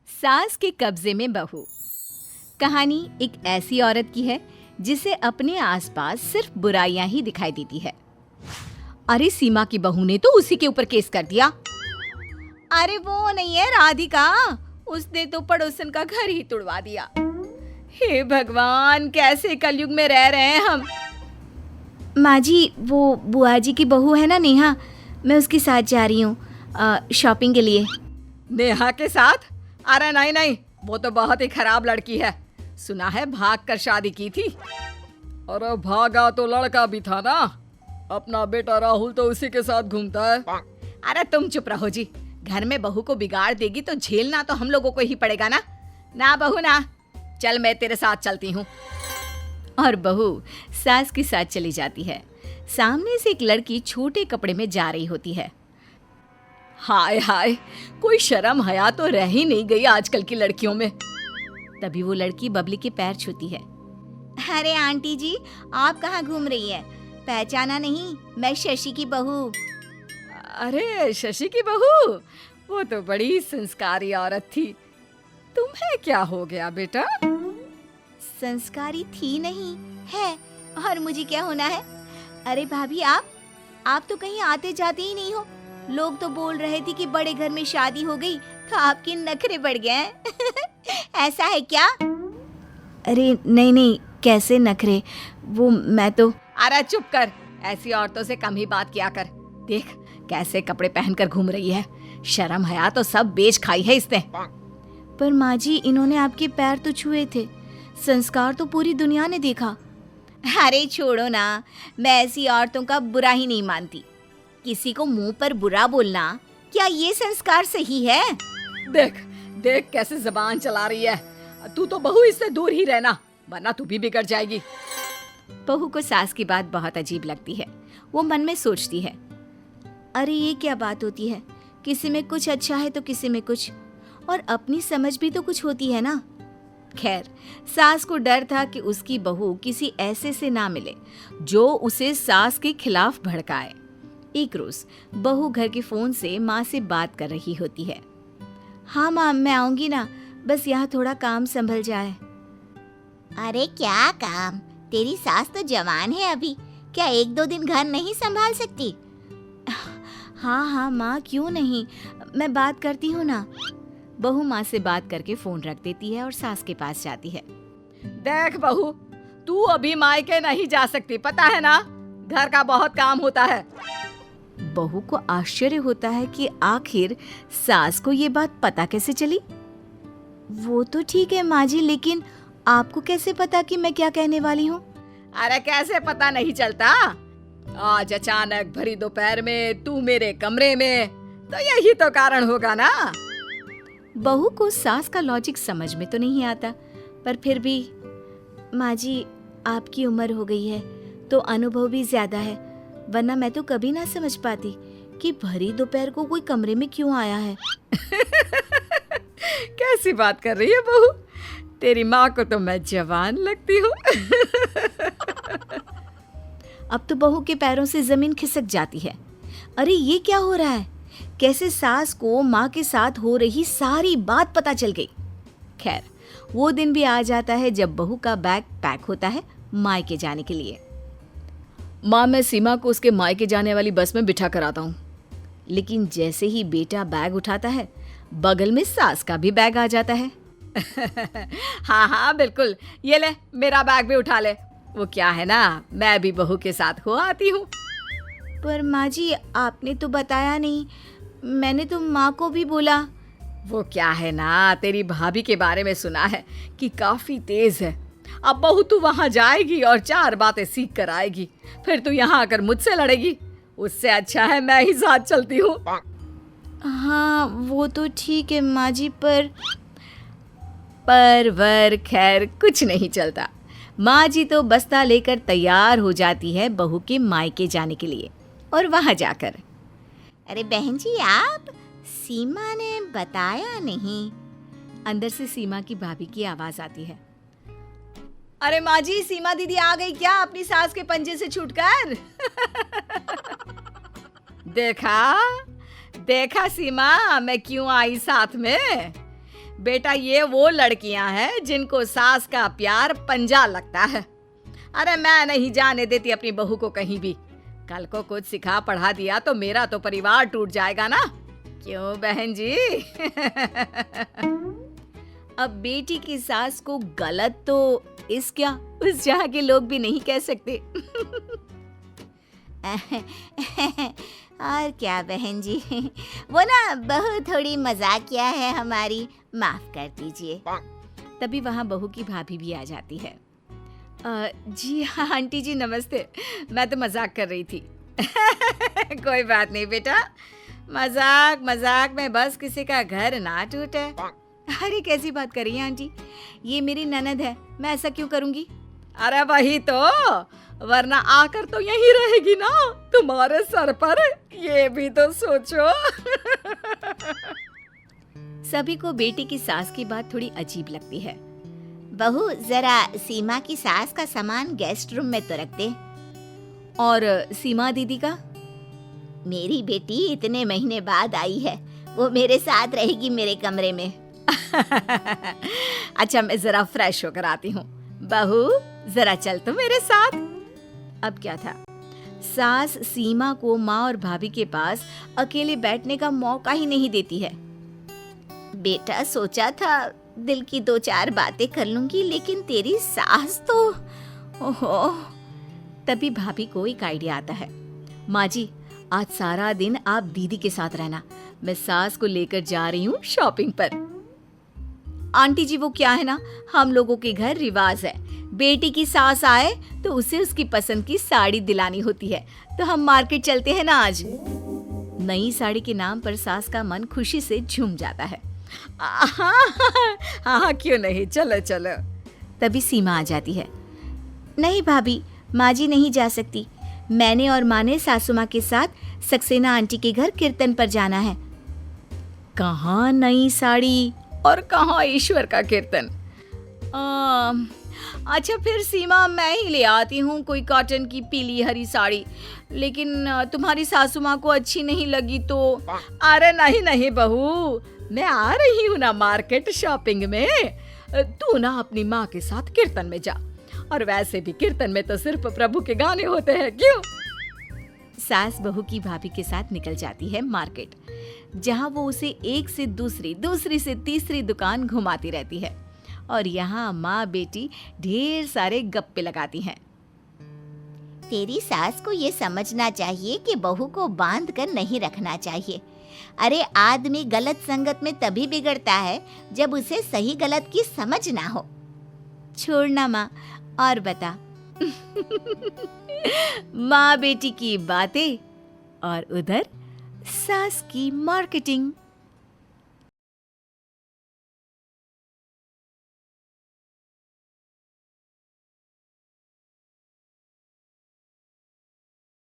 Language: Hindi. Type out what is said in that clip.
सास के कब्जे में बहू। कहानी एक ऐसी औरत की है जिसे अपने आसपास सिर्फ बुराइयां ही दिखाई देती है। अरे सीमा की बहू ने तो उसी के ऊपर केस कर दिया। अरे वो नहीं है राधिका, उसने तो पड़ोसन का घर ही तुड़वा दिया। हे भगवान, कैसे कलयुग में रह रहे हैं हम। माँ जी, वो बुआ जी की बहू है ना नेहा, मैं उसके साथ जा रही हूँ शॉपिंग के लिए। नेहा के साथ? अरे नहीं नहीं, वो तो बहुत ही खराब लड़की है। सुना है भाग कर शादी की थी। अरे भागा तो लड़का भी था ना, अपना बेटा राहुल तो उसी के साथ घूमता है। अरे तुम चुप रहो जी, घर में बहू को बिगाड़ देगी तो झेलना तो हम लोगों को ही पड़ेगा ना। ना बहू ना, चल मैं तेरे साथ चलती हूँ। और बहू सास के साथ चली जाती है। सामने से एक लड़की छोटे कपड़े में जा रही होती है। हाय हाय, कोई शर्म हया तो रह ही नहीं गई आजकल की लड़कियों में। तभी वो लड़की बबली के पैर छूती है। अरे आंटी जी, आप कहाँ घूम रही है? पहचाना नहीं? मैं शशि की बहू। अरे शशि की बहू, वो तो बड़ी संस्कारी औरत थी। तुम्हें क्या हो गया बेटा? संस्कारी थी नहीं है, और मुझे क्या होना है? अरे भाभी, आप तो कहीं आते जाते ही नहीं हो। लोग तो बोल रहे थे कि बड़े घर में शादी हो गई तो आपके नखरे बढ़ गए हैं। ऐसा है क्या? अरे नहीं नहीं, कैसे नखरे? वो मैं तो। अरे चुप कर, ऐसी औरतों से कम ही बात किया कर। देख कैसे कपड़े पहनकर घूम रही है। शर्म हया तो सब बेच खाई है इसने। पर माँ जी, इन्होंने आपके पैर तो छुए थे, संस्कार तो पूरी दुनिया ने देखा। अरे छोड़ो ना, मैं ऐसी औरतों का बुरा ही नहीं मानती। किसी को मुंह पर बुरा बोलना, क्या ये संस्कार सही है? देख देख कैसे जबान चला रही है। तू तो बहू इससे दूर ही रहना, वरना तू भी बिगड़ जाएगी। बहू को सास की बात बहुत अजीब लगती है। वो मन में सोचती है, अरे ये क्या बात होती है? किसी में कुछ अच्छा है तो किसी में कुछ, और अपनी समझ भी तो कुछ होती है ना। खैर, सास को डर था कि उसकी बहू किसी ऐसे से ना मिले जो उसे सास के खिलाफ भड़काए। एक रोज बहू घर के फोन से माँ से बात कर रही होती है। हाँ माँ, मैं आऊंगी ना, बस यहाँ थोड़ा काम संभल जाए। अरे क्या काम? तेरी सास तो जवान है अभी, क्या 1-2 दिन घर नहीं संभाल सकती? हाँ हाँ माँ, क्यों नहीं, मैं बात करती हूँ ना। बहू माँ से बात करके फोन रख देती है और सास के पास जाती है। देख बहू, तू अभी मायके नहीं जा सकती, पता है ना, घर का बहुत काम होता है। बहू को आश्चर्य होता है कि आखिर सास को ये बात पता कैसे चली। वो तो ठीक है माँ जी, लेकिन आपको कैसे पता कि मैं क्या कहने वाली हूँ? अरे कैसे पता नहीं चलता? आज अचानक भरी दोपहर में तू मेरे कमरे में, तो यही तो कारण होगा ना। बहू को सास का लॉजिक समझ में तो नहीं आता, पर फिर भी माँ जी, आपकी उम्र हो गई है तो अनुभव भी ज्यादा है, वरना मैं तो कभी ना समझ पाती कि भरी दोपहर को कोई कमरे में क्यों आया है। कैसी बात कर रही है बहू? तेरी माँ को तो मैं जवान लगती हूँ। अब तो बहू के पैरों से जमीन खिसक जाती है। अरे ये क्या हो रहा है? कैसे सास को माँ के साथ हो रही सारी बात पता चल गई। खैर, वो दिन भी आ जाता है जब बहू का बैग पैक होता है मायके जाने के लिए। माँ, मैं सीमा को उसके मायके जाने वाली बस में बिठा कर आता हूँ। लेकिन जैसे ही बेटा बैग उठाता है, बगल में सास का भी बैग आ जाता है। हाँ हाँ बिल्कुल, ये ले मेरा बैग भी उठा ले। वो क्या है ना, मैं भी बहू के साथ हो आती हूँ। पर माँ जी, आपने तो बताया नहीं, मैंने तो माँ को भी बोला। वो क्या है ना, तेरी भाभी के बारे में सुना है कि काफी तेज है। अब बहू तू वहाँ जाएगी और 4 बातें सीख कर आएगी, फिर तू यहाँ आकर मुझसे लड़ेगी। उससे अच्छा है मैं ही साथ चलती हूँ। हाँ वो तो ठीक है माँ जी, पर वर खैर कुछ नहीं चलता। माँ जी तो बस्ता लेकर तैयार हो जाती है बहू के मायके जाने के लिए। और वहाँ जाकर, अरे बहन जी, आप, सीमा ने बताया नहीं। अंदर से सीमा की भाभी की आवाज आती है। अरे माँ जी, सीमा दीदी आ गई क्या अपनी सास के पंजे से छूटकर? देखा देखा सीमा, मैं क्यों आई साथ में। बेटा ये वो लड़कियां हैं जिनको सास का प्यार पंजा लगता है। अरे मैं नहीं जाने देती अपनी बहू को कहीं भी। कल को कुछ सिखा पढ़ा दिया तो मेरा तो परिवार टूट जाएगा ना, क्यों बहन जी? अब बेटी की सास को गलत तो इस क्या उस जहाँ के लोग भी नहीं कह सकते। और क्या बहन जी, वो ना बहू थोड़ी मजाकिया है हमारी, माफ कर दीजिए। तभी वहाँ बहू की भाभी भी आ जाती है। जी हाँ आंटी जी नमस्ते, मैं तो मजाक कर रही थी। कोई बात नहीं बेटा, मजाक मजाक में बस किसी का घर ना टूटे। अरे कैसी बात कर रही हैं आंटी, ये मेरी ननद है, मैं ऐसा क्यों करूँगी? अरे वही तो, वरना आकर तो यहीं रहेगी ना तुम्हारे सर पर, ये भी तो सोचो। सभी को बेटी की सास की बात थोड़ी अजीब लगती है। बहू जरा सीमा की सास का सामान गेस्ट रूम में तो रख दे। और सीमा दीदी का? मेरी बेटी इतने महीने बाद आई है, वो मेरे साथ रहेगी मेरे कमरे में। अच्छा मैं जरा फ्रेश होकर आती हूँ। बहू जरा चल तो मेरे साथ। अब क्या था, सास सीमा को माँ और भाभी के पास अकेले बैठने का मौका ही नहीं देती है। बेटा सोचा था दिल की 2-4 बातें कर लूंगी, लेकिन तेरी सास तो ओहो। तभी भाभी को एक आइडिया आता है। माँ जी आज सारा दिन आप दीदी के साथ रहना, मैं सास को लेकर जा रही हूँ शॉपिंग पर। आंटी जी वो क्या है ना, हम लोगों के घर रिवाज है, बेटी की सास आए तो उसे उसकी पसंद की साड़ी दिलानी होती है, तो हम मार्केट चलते हैं ना आज। नई साड़ी के नाम पर सास का मन खुशी से झूम जाता है। हाँ क्यों नहीं, चलो चलो। तभी सीमा आ जाती है। नहीं भाभी, माँ जी नहीं जा सकती, मैंने और माँ ने सासू माँ के साथ सक्सेना आंटी के घर कीर्तन पर जाना है। कहाँ नई साड़ी और कहाँ ईश्वर का कीर्तन? अच्छा फिर सीमा मैं ही ले आती हूँ कोई कॉटन की पीली हरी साड़ी, लेकिन तुम्हारी सासू माँ को अच्छी नहीं लगी तो? अरे नहीं नहीं बहू, मैं आ रही हूँ ना मार्केट शॉपिंग में, तू ना अपनी माँ के साथ कीर्तन में जा, और वैसे भी कीर्तन में तो सिर्फ प्रभु के गाने होते हैं, क्यों? सास बहू की भाभी के साथ निकल जाती है मार्केट, जहाँ वो उसे एक से दूसरी, दूसरी से तीसरी दुकान घुमाती रहती है, और यहाँ माँ बेटी ढेर सारे गप्पे लगाती हैं। तेरी सास को ये समझना चाहिए कि बहू को बांध कर नहीं रखना चाहिए। अरे आदमी गलत संगत में तभी बिगड़ता है जब उसे सही गलत की समझ ना हो। छोड़ना माँ, और बता। माँ बेटी की बातें और उधर सास की मार्केटिंग।